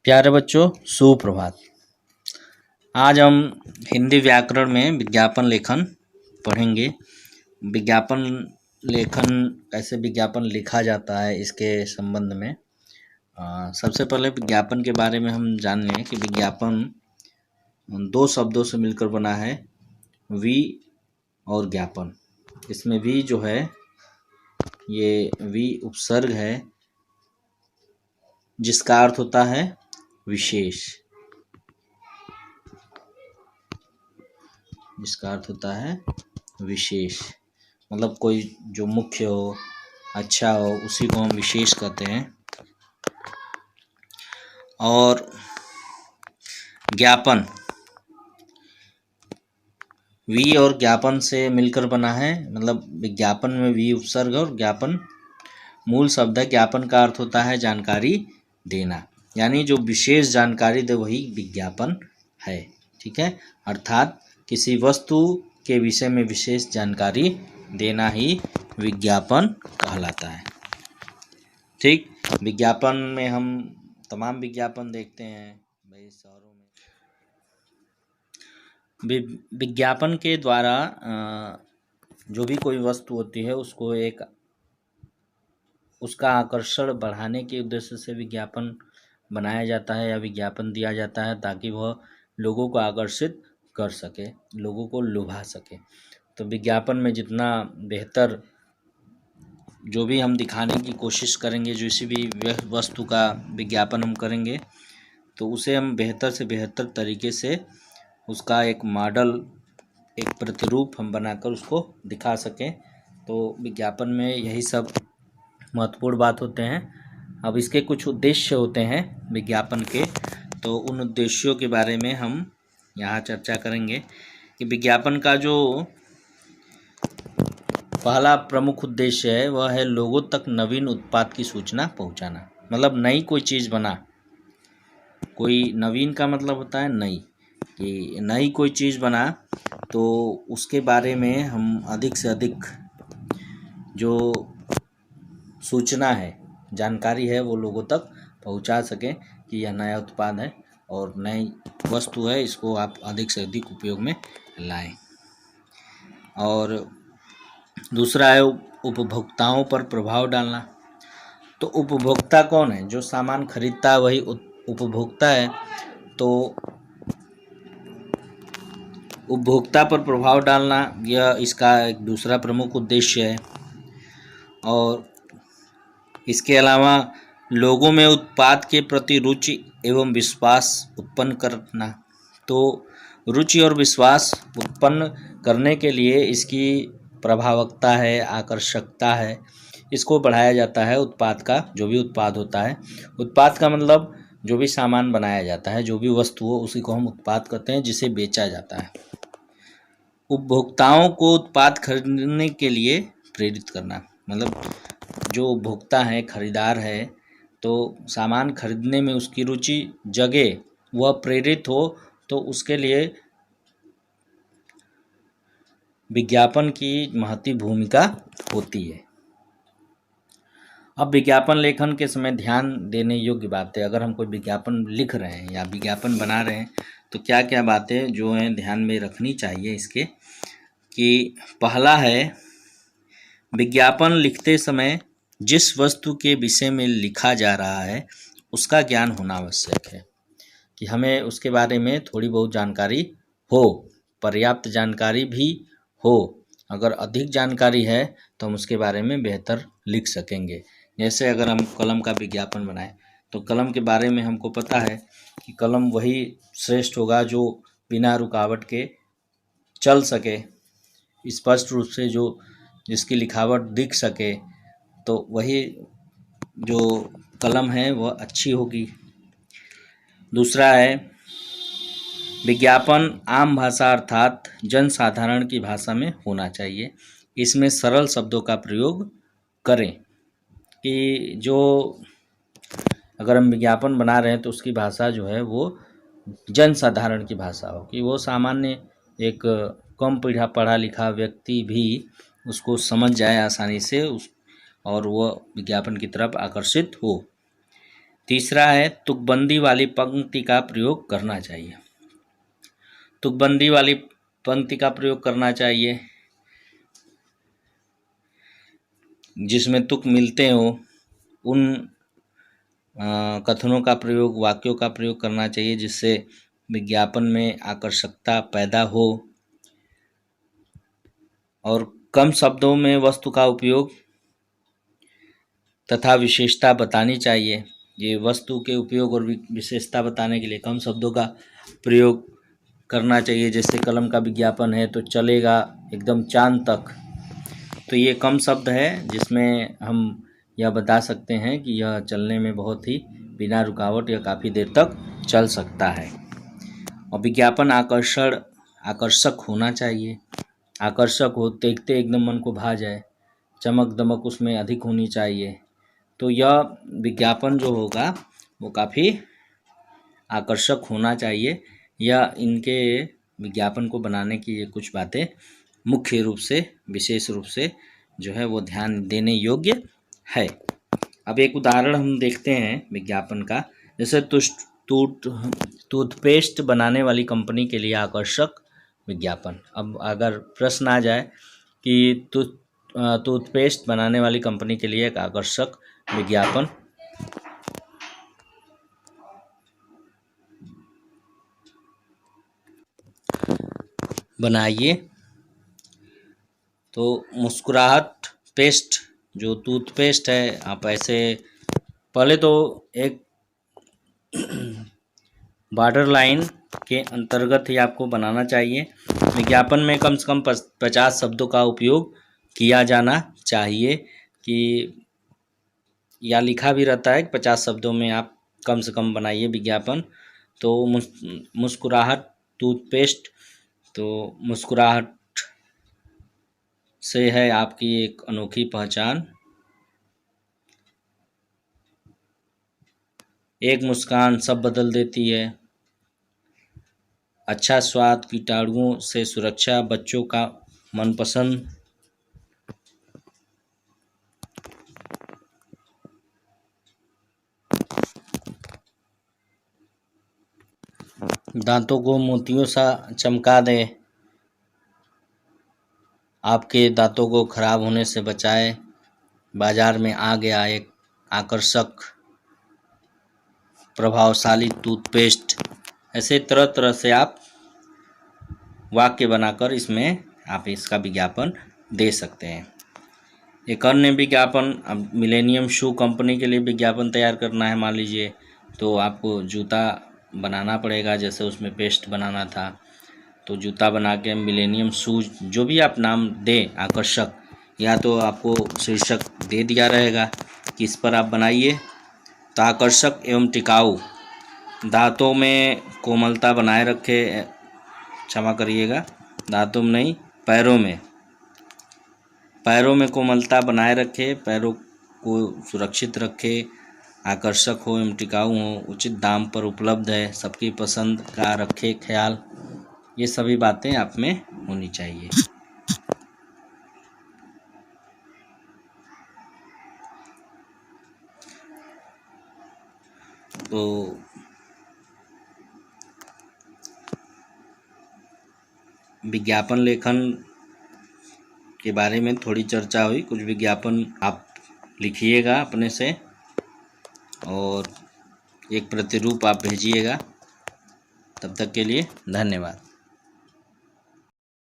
प्यारे बच्चों, सुप्रभात। आज हम हिंदी व्याकरण में विज्ञापन लेखन पढ़ेंगे। विज्ञापन लेखन, कैसे विज्ञापन लिखा जाता है, इसके संबंध में सबसे पहले विज्ञापन के बारे में हम जान लें कि विज्ञापन दो शब्दों से मिलकर बना है, वी और ज्ञापन। इसमें वी जो है, ये वी उपसर्ग है जिसका अर्थ होता है विशेष, जिसका अर्थ होता है विशेष, मतलब कोई जो मुख्य हो, अच्छा हो, उसी को हम विशेष कहते हैं। और ज्ञापन वी और ज्ञापन से मिलकर बना है, मतलब विज्ञापन में वी उपसर्ग और ज्ञापन मूल शब्द है। ज्ञापन का अर्थ होता है जानकारी देना, यानी जो विशेष जानकारी दे वही विज्ञापन है। ठीक है, अर्थात किसी वस्तु के विषय में विशेष जानकारी देना ही विज्ञापन कहलाता है। ठीक, विज्ञापन में हम तमाम विज्ञापन देखते हैं भाई शहरों में। विज्ञापन के द्वारा जो भी कोई वस्तु होती है उसको उसका आकर्षण बढ़ाने के उद्देश्य से विज्ञापन बनाया जाता है या विज्ञापन दिया जाता है, ताकि वह लोगों को आकर्षित कर सके, लोगों को लुभा सके। तो विज्ञापन में जितना बेहतर जो भी हम दिखाने की कोशिश करेंगे, जो किसी भी वस्तु का विज्ञापन हम करेंगे, तो उसे हम बेहतर से बेहतर तरीके से उसका एक मॉडल, एक प्रतिरूप हम बनाकर उसको दिखा सकें। तो विज्ञापन में यही सब महत्वपूर्ण बात होते हैं। अब इसके कुछ उद्देश्य होते हैं विज्ञापन के, तो उन उद्देश्यों के बारे में हम यहाँ चर्चा करेंगे कि विज्ञापन का जो पहला प्रमुख उद्देश्य है वह है लोगों तक नवीन उत्पाद की सूचना पहुँचाना। मतलब नई कोई चीज़ बना, कोई नवीन का मतलब होता है नई, कि नई कोई चीज़ बना तो उसके बारे में हम अधिक से अधिक जो सूचना है, जानकारी है, वो लोगों तक पहुंचा सकें कि यह नया उत्पाद है और नई वस्तु है, इसको आप अधिक से अधिक उपयोग में लाएं। और दूसरा है उपभोक्ताओं पर प्रभाव डालना। तो उपभोक्ता कौन है? जो सामान खरीदता है वही उपभोक्ता है। तो उपभोक्ता पर प्रभाव डालना यह इसका एक दूसरा प्रमुख उद्देश्य है। और इसके अलावा लोगों में उत्पाद के प्रति रुचि एवं विश्वास उत्पन्न करना। तो रुचि और विश्वास उत्पन्न करने के लिए इसकी प्रभावकता है, आकर्षकता है, इसको बढ़ाया जाता है उत्पाद का। जो भी उत्पाद होता है, उत्पाद का मतलब जो भी सामान बनाया जाता है, जो भी वस्तु हो, उसी को हम उत्पाद कहते हैं, जिसे बेचा जाता है। उपभोक्ताओं को उत्पाद खरीदने के लिए प्रेरित करना, मतलब जो उपभोक्ता है, खरीदार है, तो सामान खरीदने में उसकी रुचि जगे, वह प्रेरित हो, तो उसके लिए विज्ञापन की महती भूमिका होती है। अब विज्ञापन लेखन के समय ध्यान देने योग्य बातें, अगर हम कोई विज्ञापन लिख रहे हैं या विज्ञापन बना रहे हैं तो क्या क्या बातें जो हैं ध्यान में रखनी चाहिए इसके, कि पहला है, विज्ञापन लिखते समय जिस वस्तु के विषय में लिखा जा रहा है उसका ज्ञान होना आवश्यक है, कि हमें उसके बारे में थोड़ी बहुत जानकारी हो, पर्याप्त जानकारी भी हो। अगर अधिक जानकारी है तो हम उसके बारे में बेहतर लिख सकेंगे। जैसे अगर हम कलम का विज्ञापन बनाएं तो कलम के बारे में हमको पता है कि कलम वही श्रेष्ठ होगा जो बिना रुकावट के चल सके, स्पष्ट रूप से जो जिसकी लिखावट दिख सके, तो वही जो कलम है वह अच्छी होगी। दूसरा है, विज्ञापन आम भाषा अर्थात जनसाधारण की भाषा में होना चाहिए। इसमें सरल शब्दों का प्रयोग करें, कि जो अगर हम विज्ञापन बना रहे हैं तो उसकी भाषा जो है वो जनसाधारण की भाषा हो, कि वो सामान्य एक कम पढ़ा लिखा व्यक्ति भी उसको समझ जाए आसानी से, और वह विज्ञापन की तरफ आकर्षित हो। तीसरा है तुकबंदी वाली पंक्ति का प्रयोग करना चाहिए। तुकबंदी वाली पंक्ति का प्रयोग करना चाहिए जिसमें तुक मिलते हो, उन कथनों का प्रयोग, वाक्यों का प्रयोग करना चाहिए जिससे विज्ञापन में आकर्षकता पैदा हो। और कम शब्दों में वस्तु का उपयोग तथा विशेषता बतानी चाहिए। ये वस्तु के उपयोग और विशेषता बताने के लिए कम शब्दों का प्रयोग करना चाहिए। जैसे कलम का विज्ञापन है तो चलेगा एकदम चांद तक, तो ये कम शब्द है जिसमें हम यह बता सकते हैं कि यह चलने में बहुत ही बिना रुकावट या काफ़ी देर तक चल सकता है। और विज्ञापन आकर्षक होना चाहिए। आकर्षक हो, देखते एकदम मन को भा जाए, चमक दमक उसमें अधिक होनी चाहिए। तो यह विज्ञापन जो होगा वो काफ़ी आकर्षक होना चाहिए। यह इनके विज्ञापन को बनाने की ये कुछ बातें मुख्य रूप से, विशेष रूप से जो है वो ध्यान देने योग्य है। अब एक उदाहरण हम देखते हैं विज्ञापन का। जैसे टूथपेस्ट बनाने वाली कंपनी के लिए आकर्षक विज्ञापन। अब अगर प्रश्न आ जाए कि टूथपेस्ट बनाने वाली कंपनी के लिए एक आकर्षक विज्ञापन बनाइए, तो मुस्कुराहट पेस्ट जो टूथपेस्ट है, आप ऐसे पहले तो एक बॉर्डर लाइन के अंतर्गत ही आपको बनाना चाहिए। विज्ञापन में कम से कम 50 शब्दों का उपयोग किया जाना चाहिए कि या लिखा भी रहता है कि 50 शब्दों में आप कम से कम बनाइए विज्ञापन। तो मुस्कुराहट टूथपेस्ट, तो मुस्कुराहट से है आपकी एक अनोखी पहचान। एक मुस्कान सब बदल देती है। अच्छा स्वाद, कीटाणुओं से सुरक्षा, बच्चों का मनपसंद। दांतों को मोतियों सा चमका दे, आपके दांतों को खराब होने से बचाए। बाजार में आ गया एक आकर्षक प्रभावशाली टूथपेस्ट। ऐसे तरह तरह से आप वाक्य बनाकर इसमें आप इसका विज्ञापन दे सकते हैं। एक अन्य विज्ञापन, अब मिलेनियम शू कंपनी के लिए विज्ञापन तैयार करना है मान लीजिए, तो आपको जूता बनाना पड़ेगा। जैसे उसमें पेस्ट बनाना था, तो जूता बना के मिलेनियम शूज जो भी आप नाम दें आकर्षक, या तो आपको शीर्षक दे दिया रहेगा कि इस पर आप बनाइए। तो आकर्षक एवं टिकाऊ, दांतों में कोमलता बनाए रखे, क्षमा करिएगा, दांतों में नहीं, पैरों में कोमलता बनाए रखे, पैरों को सुरक्षित रखे, आकर्षक हो एवं टिकाऊ हो, उचित दाम पर उपलब्ध है, सबकी पसंद का रखे ख्याल। ये सभी बातें आप में होनी चाहिए। तो विज्ञापन लेखन के बारे में थोड़ी चर्चा हुई। कुछ विज्ञापन आप लिखिएगा अपने से और एक प्रतिरूप आप भेजिएगा। तब तक के लिए धन्यवाद।